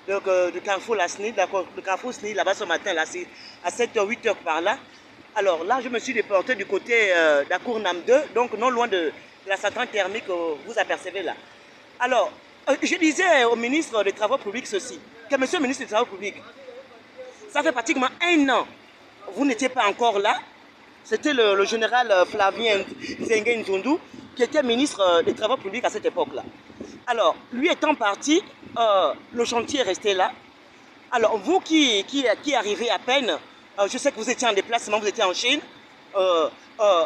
de Carrefour Lasni, de Carrefour Sni, là-bas ce matin, là, à 7h, 8h par là. Alors là, je me suis déporté du côté de la cour NAM 2, donc non loin de la centrale thermique que vous apercevez là. Alors, je disais au ministre des Travaux publics ceci, que monsieur le ministre des Travaux publics, ça fait pratiquement 1 an, vous n'étiez pas encore là. C'était le général Flavien Zengue Nzundu qui était ministre des Travaux publics à cette époque-là. Alors, lui étant parti, le chantier est resté là. Alors, vous qui arrivez à peine, je sais que vous étiez en déplacement, vous étiez en Chine.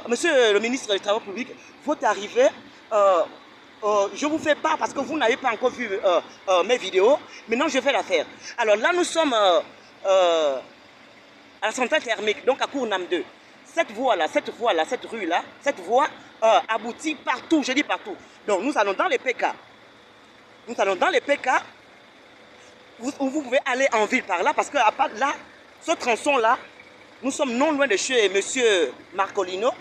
Monsieur le ministre des Travaux publics, votre arrivée, je vous fais part parce que vous n'avez pas encore vu mes vidéos. Maintenant, je vais la faire. Alors là, nous sommes à la centrale thermique, donc à Cour NAM 2. Cette voie-là, cette rue-là, cette voie aboutit partout, je dis partout. Donc nous allons dans les PK. Nous allons dans les PK. Vous pouvez aller en ville par là, parce que à part là, ce tronçon-là, nous sommes non loin de chez monsieur Marcolino.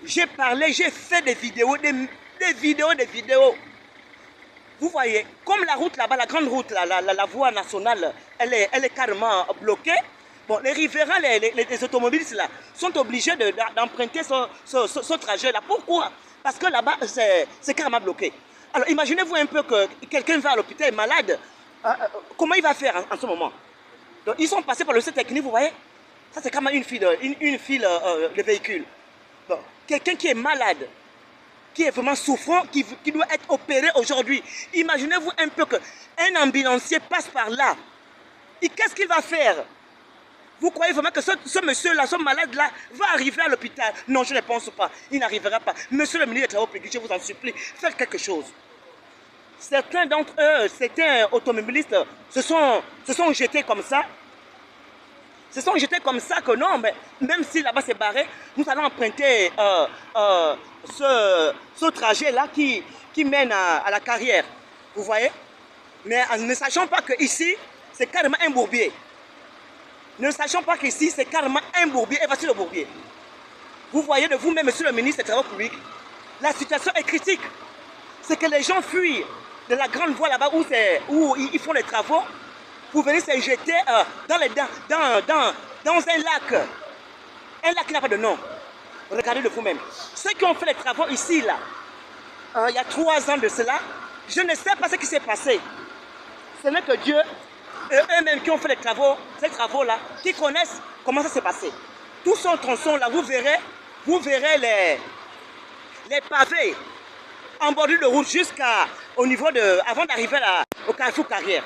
J'ai parlé, j'ai fait des vidéos, des vidéos. Vous voyez, comme la route là-bas, la grande route, la voie nationale, elle est carrément bloquée. Bon, les riverains, les automobilistes là, sont obligés d'emprunter ce trajet-là. Pourquoi? Parce que là-bas, c'est carrément bloqué. Alors, imaginez-vous un peu que quelqu'un va à l'hôpital, est malade. Comment il va faire en ce moment? Donc, ils sont passés par le site technique, vous voyez? Ça, c'est quand même une file de véhicule. Donc, quelqu'un qui est malade, qui est vraiment souffrant, qui doit être opéré aujourd'hui. Imaginez-vous un peu qu'un ambulancier passe par là. Et qu'est-ce qu'il va faire? Vous croyez vraiment que ce monsieur-là, ce malade-là, va arriver à l'hôpital? Non, je ne pense pas. Il n'arrivera pas. Monsieur le ministre des Travaux publics, je vous en supplie, faites quelque chose. Certains d'entre eux, certains automobilistes, se sont jetés comme ça. Se sont jetés comme ça que non, mais même si là-bas c'est barré, nous allons emprunter ce trajet-là qui mène à la carrière. Vous voyez? Mais ne sachant pas qu'ici, c'est carrément un bourbier. Ne sachant pas qu'ici, c'est carrément un bourbier. Et voici le bourbier. Vous voyez de vous-même, monsieur le ministre des Travaux publics, la situation est critique. C'est que les gens fuient de la grande voie là-bas où ils font les travaux pour venir se jeter dans un lac. Un lac qui n'a pas de nom. Regardez de vous-même. Ceux qui ont fait les travaux ici, là, il y a 3 ans de cela, je ne sais pas ce qui s'est passé. Ce n'est que Dieu et eux-mêmes qui ont fait ces travaux-là, qui connaissent comment ça s'est passé. Tout son tronçon là, vous verrez les pavés en bordure de route jusqu'au niveau avant d'arriver au Carrefour Carrière.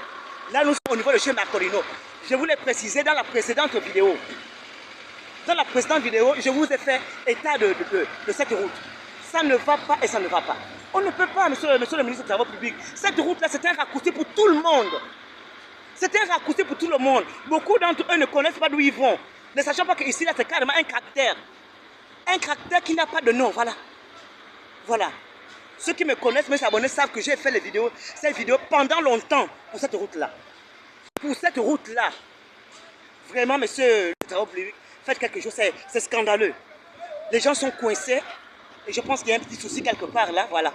Là, nous sommes au niveau de chez Marcolino. Je vous l'ai précisé dans la précédente vidéo. Dans la précédente vidéo, je vous ai fait état de cette route. Ça ne va pas et ça ne va pas. On ne peut pas, monsieur le ministre des Travaux publics. Cette route-là, c'est un raccourci pour tout le monde. C'est un raccourci pour tout le monde. Beaucoup d'entre eux ne connaissent pas d'où ils vont. Ne sachant pas qu'ici, là, c'est carrément un caractère. Un caractère qui n'a pas de nom, voilà. Voilà. Ceux qui me connaissent, mes abonnés, savent que j'ai fait ces vidéos pendant longtemps pour cette route-là. Pour cette route-là. Vraiment, monsieur le Travaux publics, faites quelque chose, c'est scandaleux. Les gens sont coincés et je pense qu'il y a un petit souci quelque part là, voilà.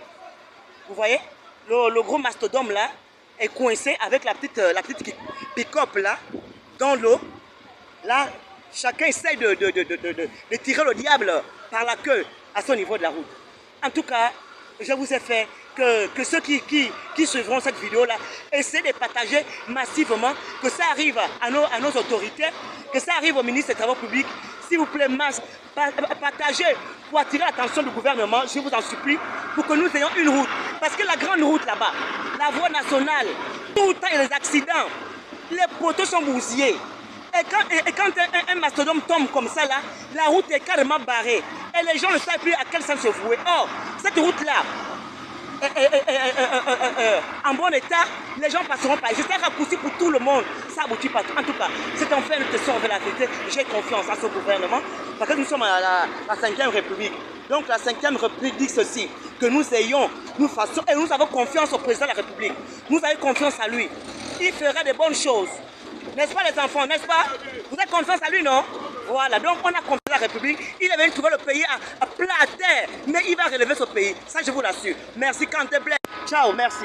Vous voyez, le gros mastodome là est coincé avec la petite pick-up là, dans l'eau. Là, chacun essaye de tirer le diable par la queue à ce niveau de la route. En tout cas, je vous ai fait que ceux qui suivront cette vidéo là essaient de partager massivement, que ça arrive à nos autorités, que ça arrive au ministre des Travaux publics. S'il vous plaît, partagez pour attirer l'attention du gouvernement, je vous en supplie, pour que nous ayons une route. Parce que la grande route là-bas, la voie nationale, tout le temps il y a des accidents, les poteaux sont bousillés. Et quand un mastodome tombe comme ça là, la route est carrément barrée. Et les gens ne savent plus à quel sens se vouer. Or, cette route-là, en bon état, les gens passeront par. C'est un raccourci pour tout le monde. Ça aboutit pas. En tout cas, c'est enfin une question vers la vérité. J'ai confiance à ce gouvernement parce que nous sommes à la 5e République. Donc la 5e République dit ceci, que nous fassions, et nous avons confiance au président de la République. Nous avons confiance à lui. Il fera de bonnes choses. N'est-ce pas les enfants, n'est-ce pas? Vous avez confiance à lui, non? Voilà, donc on a confiance à la République. Il est venu trouver le pays à plat terre, mais il va relever ce pays. Ça, je vous l'assure. Merci, Kanté Blé. Ciao, merci.